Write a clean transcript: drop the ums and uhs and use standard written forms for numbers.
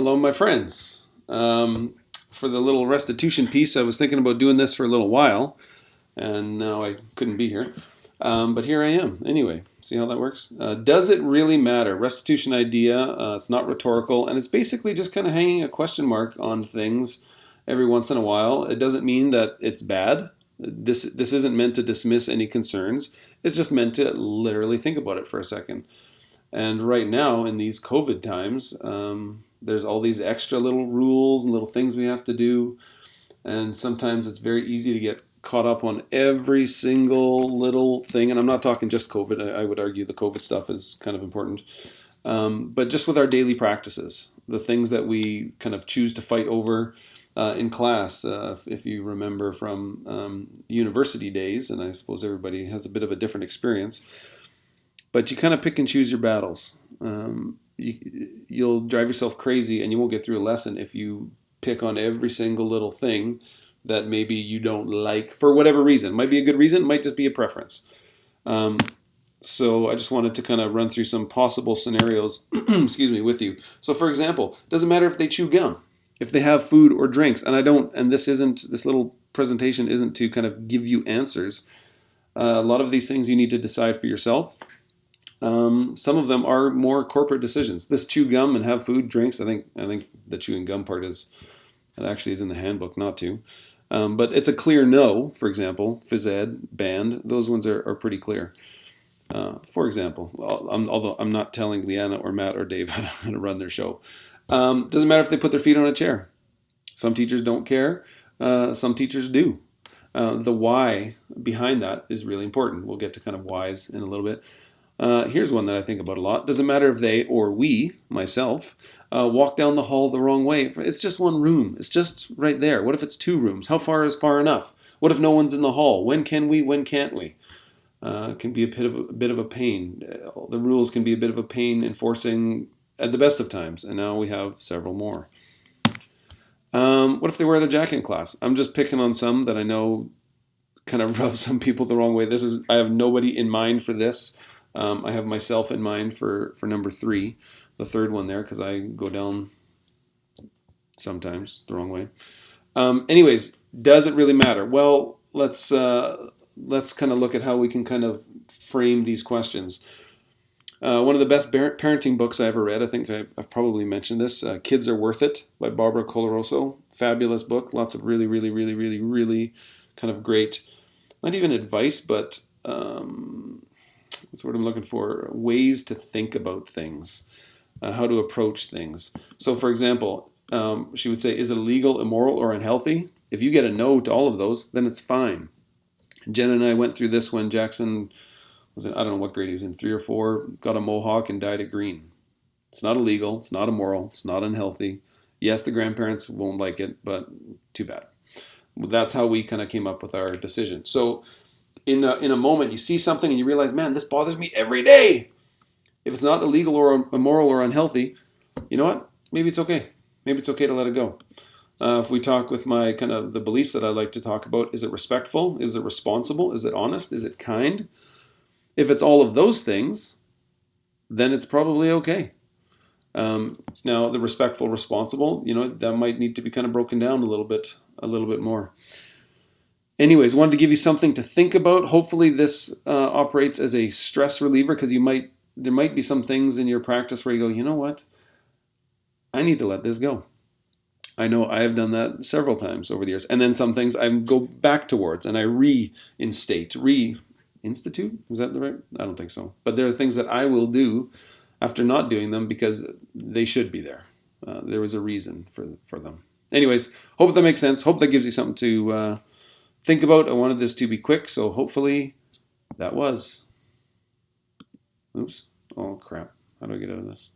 Hello, my friends. For the little restitution piece, I was thinking about doing this for a little while, and now I couldn't be here. But here I am. Anyway, see how that works? Does it really matter? Restitution idea. It's not rhetorical, and it's basically just kind of hanging a question mark on things every once in a while. It doesn't mean that it's bad. This isn't meant to dismiss any concerns. It's just meant to literally think about it for a second. And right now, in these COVID times, there's all these extra little rules and little things we have to do. And sometimes it's very easy to get caught up on every single little thing. And I'm not talking just COVID. I would argue the COVID stuff is kind of important. But just with our daily practices, the things that we kind of choose to fight over in class, if you remember from university days, and I suppose everybody has a bit of a different experience. But you kind of pick and choose your battles. You'll drive yourself crazy and you won't get through a lesson if you pick on every single little thing that maybe you don't like for whatever reason. It might be a good reason, it might just be a preference. So I just wanted to kind of run through some possible scenarios, excuse me, with you. So for example, it doesn't matter if they chew gum, if they have food or drinks, and this little presentation isn't to kind of give you answers. A lot of these things you need to decide for yourself. Some of them are more corporate decisions. This chew gum and have food, drinks. I think the chewing gum part it actually is in the handbook not to. But it's a clear no. For example, phys ed, band. Those ones are pretty clear. For example, although I'm not telling Leanna or Matt or Dave how to run their show. Doesn't matter if they put their feet on a chair. Some teachers don't care. Some teachers do. The why behind that is really important. We'll get to kind of whys in a little bit. Here's one that I think about a lot. Doesn't matter if they or we, myself, walk down the hall the wrong way. It's just one room. It's just right there. What if it's two rooms? How far is far enough? What if no one's in the hall? When can we? When can't we? It can be a bit of a pain. The rules can be a bit of a pain enforcing at the best of times, and now we have several more. What if they wear their jacket in class? I'm just picking on some that I know kind of rub some people the wrong way. I have nobody in mind for this. I have myself in mind for number 3, the third one there, because I go down sometimes the wrong way. Anyways, does it really matter? Well, let's kind of look at how we can kind of frame these questions. One of the best parenting books I ever read, I think I've probably mentioned this, Kids Are Worth It by Barbara Coloroso. Fabulous book. Lots of really, really, really, really, really kind of great, not even advice, but that's what I'm looking for, ways to think about things, how to approach things. So for example, she would say, is it illegal, immoral, or unhealthy? If you get a no to all of those, then it's fine. Jen and I went through this when Jackson was in, I don't know what grade he was in, 3 or 4, got a mohawk and dyed it green. It's not illegal, it's not immoral, it's not unhealthy. Yes, the grandparents won't like it, but too bad. That's how we kind of came up with our decision. So in a moment, you see something and you realize, man, this bothers me every day. If it's not illegal or immoral or unhealthy, you know what? Maybe it's okay. Maybe it's okay to let it go. If we talk with my kind of the beliefs that I like to talk about, is it respectful? Is it responsible? Is it honest? Is it kind? If it's all of those things, then it's probably okay. Now, the respectful, responsible, that might need to be kind of broken down a little bit more. Anyways, wanted to give you something to think about. Hopefully this operates as a stress reliever, because there might be some things in your practice where you go, you know what? I need to let this go. I know I have done that several times over the years. And then some things I go back towards and I reinstitute. Is that the right? I don't think so. But there are things that I will do after not doing them because they should be there. There was a reason for them. Anyways, hope that makes sense. Hope that gives you something to think about. I wanted this to be quick, so hopefully that was. Oops. Oh, crap. How do I get out of this?